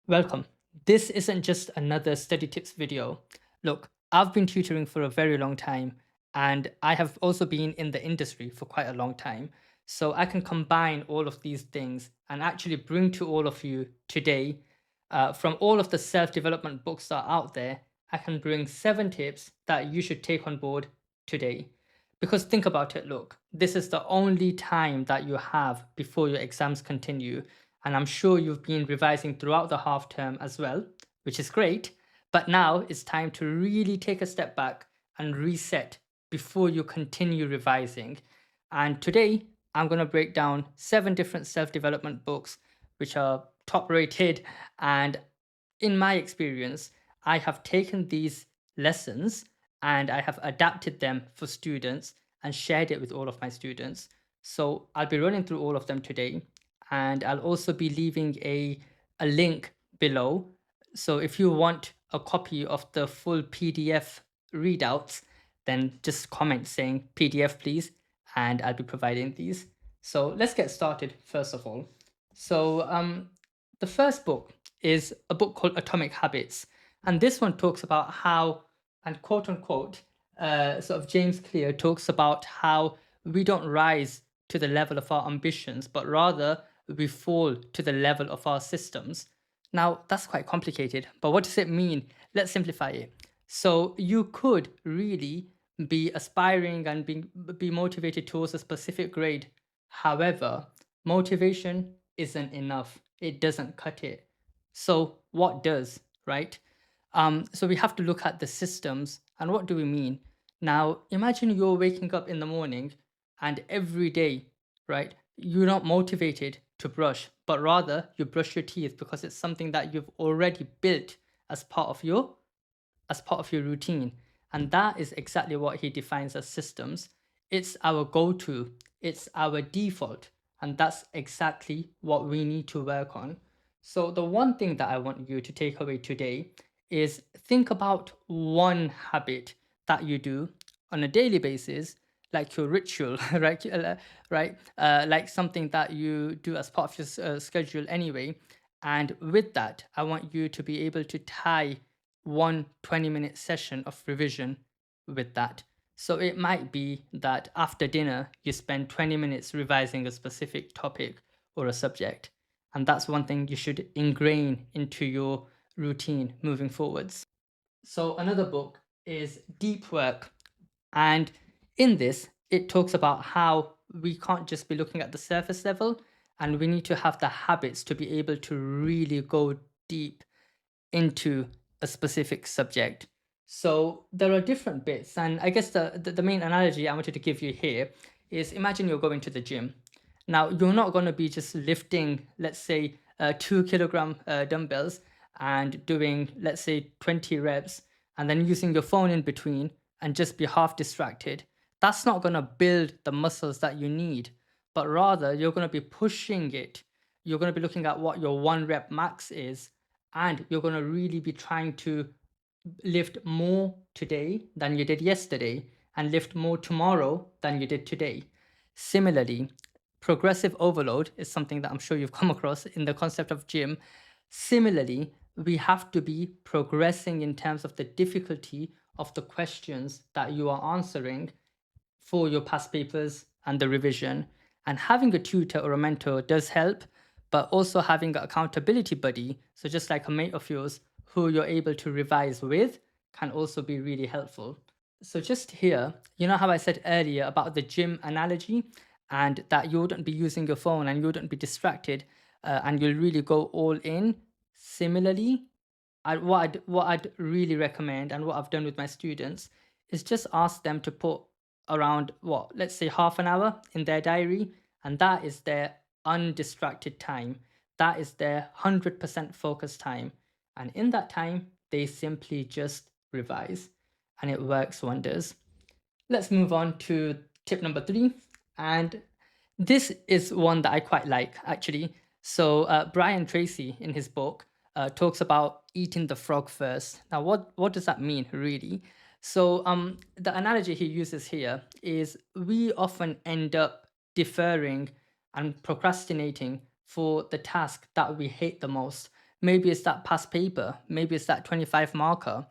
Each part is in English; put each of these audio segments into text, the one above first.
Welcome. This isn't just another study tips video. Look, I've been tutoring for a very long time, and I have also been in the industry for quite a long time. So I can combine all of these things and actually bring to all of you today, from all of the self development books that are out there, I can bring 7 tips that you should take on board today. Because think about it, look, this is the only time that you have before your exams continue. And I'm sure you've been revising throughout the half term as well, which is great. But now it's time to really take a step back and reset before you continue revising. And today, I'm going to break down 7 different self development books which are top rated. And in my experience, I have taken these lessons and I have adapted them for students and shared it with all of my students. So I'll be running through all of them today, and I'll also be leaving a link below. So if you want a copy of the full PDF readouts, then just comment saying PDF please, and I'll be providing these. So let's get started first of all. So the first book is a book called Atomic Habits. And this one talks about how, and quote unquote, sort of James Clear talks about how we don't rise to the level of our ambitions, but rather we fall to the level of our systems. Now, that's quite complicated, but what does it mean? Let's simplify it. So, you could really be aspiring and be motivated towards a specific grade. However, motivation isn't enough, it doesn't cut it. So, what does, right? So, we have to look at the systems. And what do we mean? Now, imagine you're waking up in the morning and every day, right, you're not motivated to brush, but rather you brush your teeth because it's something that you've already built as part of your routine. And that is exactly what he defines as systems. It's our go-to, it's our default, and that's exactly what we need to work on. So the one thing that I want you to take away today is think about one habit that you do on a daily basis, like your ritual, right? Right? Like something that you do as part of your schedule anyway. And with that, I want you to be able to tie one 20-minute session of revision with that. So it might be that after dinner, you spend 20 minutes revising a specific topic or a subject. And that's one thing you should ingrain into your routine moving forwards. So another book is Deep Work. And in this, it talks about how we can't just be looking at the surface level, and we need to have the habits to be able to really go deep into a specific subject. So there are different bits, and I guess the main analogy I wanted to give you here is imagine you're going to the gym. Now, you're not going to be just lifting, let's say, 2 kilogram dumbbells and doing, let's say, 20 reps and then using your phone in between and just be half distracted. That's not going to build the muscles that you need, but rather you're going to be pushing it. You're going to be looking at what your 1 rep max is, and you're going to really be trying to lift more today than you did yesterday and lift more tomorrow than you did today. Similarly, progressive overload is something that I'm sure you've come across in the concept of gym. Similarly, we have to be progressing in terms of the difficulty of the questions that you are answering for your past papers and the revision. And having a tutor or a mentor does help, but also having an accountability buddy, so just like a mate of yours who you're able to revise with, can also be really helpful. So just here, you know how I said earlier about the gym analogy and that you wouldn't be using your phone and you wouldn't be distracted, and you'll really go all in. Similarly, what I'd really recommend and what I've done with my students is just ask them to put around what, let's say half an hour in their diary, and that is their undistracted time. That is their 100% focus time. And in that time, they simply just revise, and it works wonders. Let's move on to tip number 3. And this is one that I quite like, actually. So, Brian Tracy, in his book, talks about eating the frog first. Now, what does that mean, really? So, the analogy he uses here is we often end up deferring and procrastinating for the task that we hate the most. maybe it's that past paper, maybe it's that 25 marker.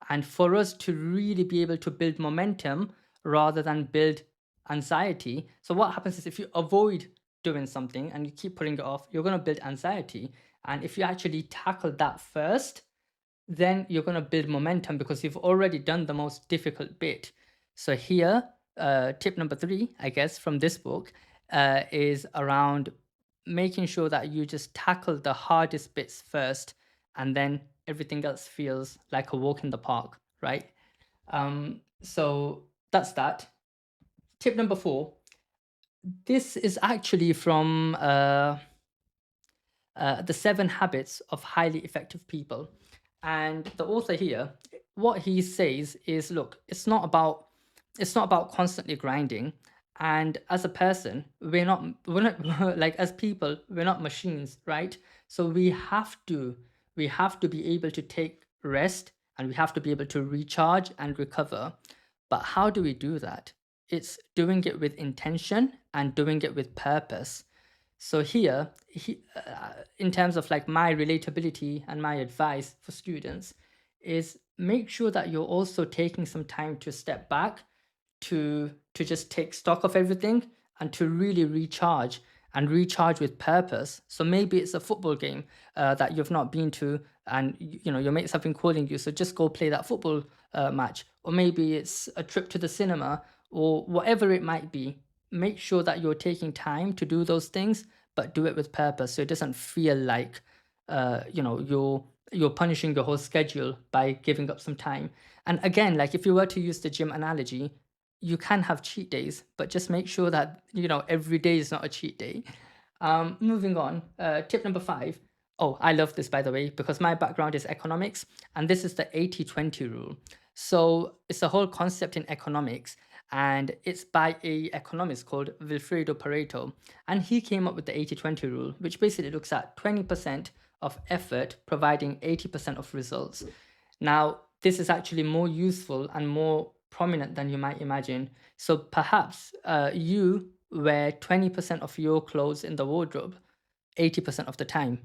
And for us to really be able to build momentum rather than build anxiety. So what happens is if you avoid doing something and you keep putting it off, you're going to build anxiety. And if you actually tackle that first, then you're going to build momentum because you've already done the most difficult bit. So here, tip number 3, I guess, from this book is around making sure that you just tackle the hardest bits first, and then everything else feels like a walk in the park, right? So that's that. Tip number 4. This is actually from The 7 Habits of Highly Effective People. And the author here, what he says is, look, it's not about constantly grinding. And as a person, we're not like, as people, we're not machines, right? So we have to be able to take rest, and we have to be able to recharge and recover. But how do we do that? It's doing it with intention and doing it with purpose. So here, in terms of like my relatability and my advice for students, is make sure that you're also taking some time to step back, to just take stock of everything, and to really recharge, and recharge with purpose. So maybe it's a football game that you've not been to, and your mates have been calling you, so just go play that football match. Or maybe it's a trip to the cinema, or whatever it might be. Make sure that you're taking time to do those things, but do it with purpose, so it doesn't feel like you're punishing your whole schedule by giving up some time. And again, like if you were to use the gym analogy, you can have cheat days, but just make sure that every day is not a cheat day. Moving on, tip number 5. Oh, I love this, by the way, because my background is economics, and this is the 80-20 rule. So it's a whole concept in economics, and it's by a economist called Wilfredo Pareto. And he came up with the 80-20 rule, which basically looks at 20% of effort providing 80% of results. Now, this is actually more useful and more prominent than you might imagine. So perhaps you wear 20% of your clothes in the wardrobe 80% of the time.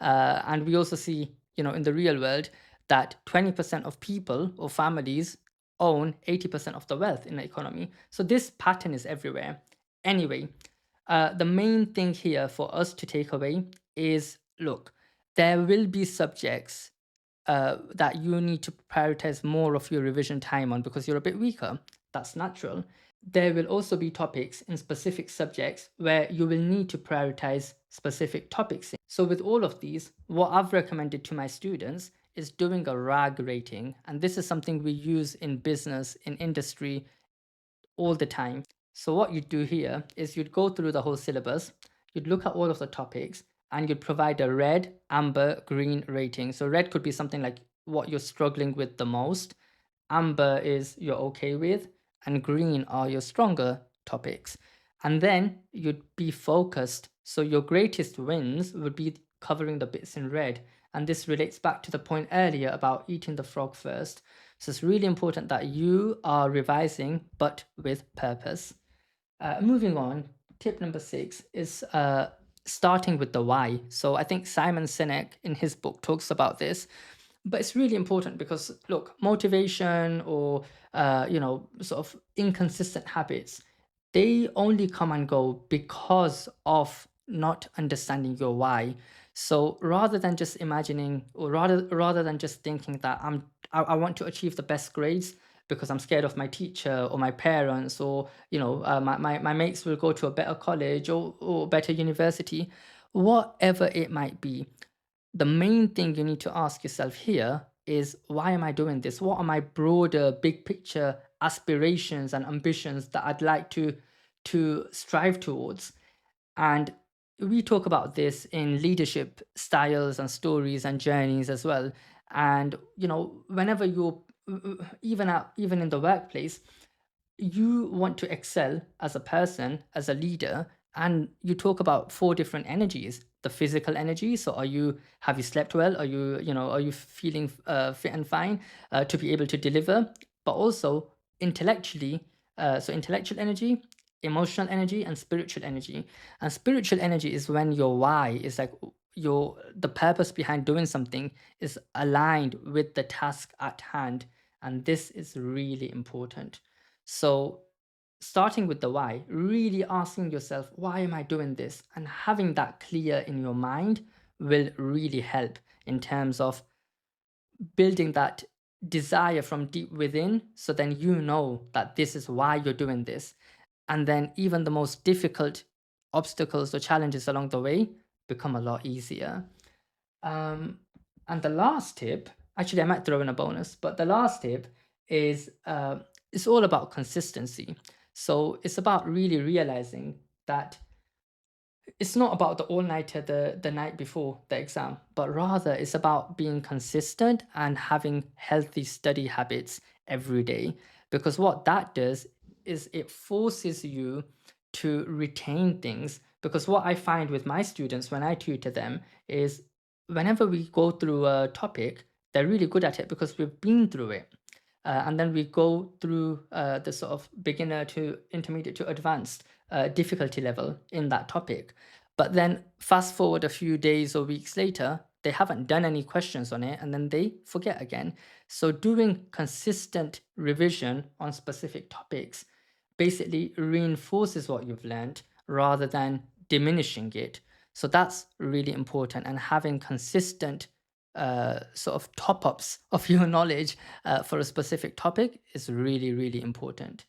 And we also see, in the real world, that 20% of people or families own 80% of the wealth in the economy. So this pattern is everywhere. Anyway, the main thing here for us to take away is, look, there will be subjects that you need to prioritize more of your revision time on because you're a bit weaker. That's natural. There will also be topics in specific subjects where you will need to prioritize specific topics. So with all of these, what I've recommended to my students is doing a RAG rating. And this is something we use in business, in industry, all the time. So what you'd do here is you'd go through the whole syllabus, you'd look at all of the topics, and you'd provide a red, amber, green rating. So red could be something like what you're struggling with the most, amber is you're okay with, and green are your stronger topics. And then you'd be focused. So your greatest wins would be covering the bits in red. And this relates back to the point earlier about eating the frog first. So it's really important that you are revising, but with purpose. Moving on, tip number 6 is starting with the why. So I think Simon Sinek in his book talks about this, but it's really important because, look, motivation or sort of inconsistent habits, they only come and go because of not understanding your why. So rather than just imagining, or rather than just thinking that I want to achieve the best grades because I'm scared of my teacher or my parents, or my mates will go to a better college or better university, whatever it might be, the main thing you need to ask yourself here is, why am I doing this? What are my broader, big picture aspirations and ambitions that I'd like to strive towards? And we talk about this in leadership styles and stories and journeys as well. And whenever you're even in the workplace, you want to excel as a person, as a leader, and you talk about 4 different energies. The physical energy, so have you slept well? Are you feeling fit and fine to be able to deliver? But also intellectually, so intellectual energy, emotional energy, and spiritual energy. And spiritual energy is when your why is like, the purpose behind doing something is aligned with the task at hand, and this is really important. So starting with the why, really asking yourself, why am I doing this, and having that clear in your mind will really help in terms of building that desire from deep within, so then you know that this is why you're doing this. And then even the most difficult obstacles or challenges along the way become a lot easier. um, and the last tip, actually I might throw in a bonus, but the last tip is it's all about consistency. So it's about really realizing that it's not about the all-nighter the night before the exam, but rather it's about being consistent and having healthy study habits every day. Because what that does is it forces you to retain things. Because what I find with my students when I tutor them is whenever we go through a topic, they're really good at it because we've been through it. And then we go through the sort of beginner to intermediate to advanced difficulty level in that topic. But then fast forward a few days or weeks later, they haven't done any questions on it and then they forget again. So doing consistent revision on specific topics basically reinforces what you've learned rather than diminishing it. So that's really important, and having consistent sort of top ups of your knowledge for a specific topic is really, really important.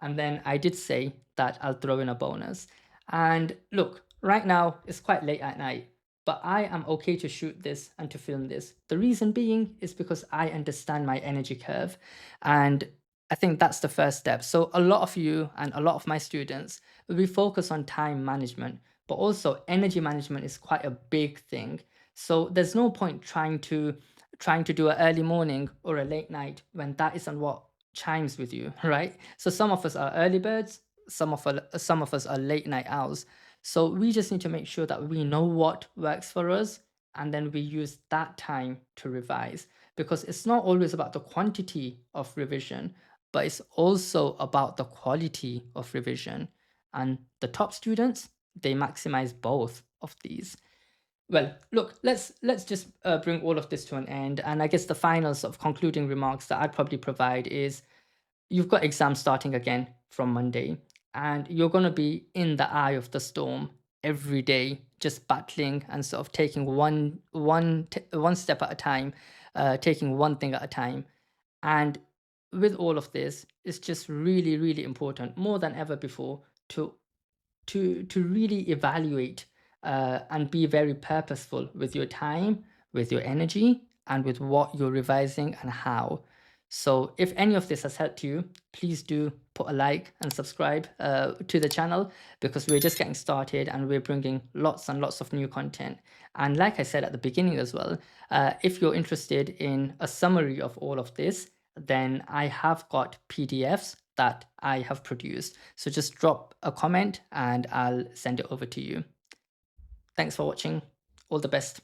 And then I did say that I'll throw in a bonus. And look, right now it's quite late at night, but I am okay to shoot this and to film this. The reason being is because I understand my energy curve. And I think that's the first step. So a lot of you and a lot of my students, we focus on time management, but also energy management is quite a big thing. So there's no point trying to do an early morning or a late night when that isn't what chimes with you, right? So some of us are early birds, some of us are late night owls. So we just need to make sure that we know what works for us, and then we use that time to revise, because it's not always about the quantity of revision, but it's also about the quality of revision. And the top students, they maximize both of these. Well, look, let's just bring all of this to an end. And I guess the final sort of concluding remarks that I'd probably provide is you've got exams starting again from Monday, and you're going to be in the eye of the storm every day, just battling and sort of taking one step at a time, taking one thing at a time. And with all of this, it's just really, really important, more than ever before, to really evaluate and be very purposeful with your time, with your energy, and with what you're revising and how. So if any of this has helped you, please do put a like and subscribe to the channel, because we're just getting started and we're bringing lots and lots of new content. And like I said at the beginning as well, if you're interested in a summary of all of this, then I have got PDFs that I have produced. So just drop a comment and I'll send it over to you. Thanks for watching. All the best.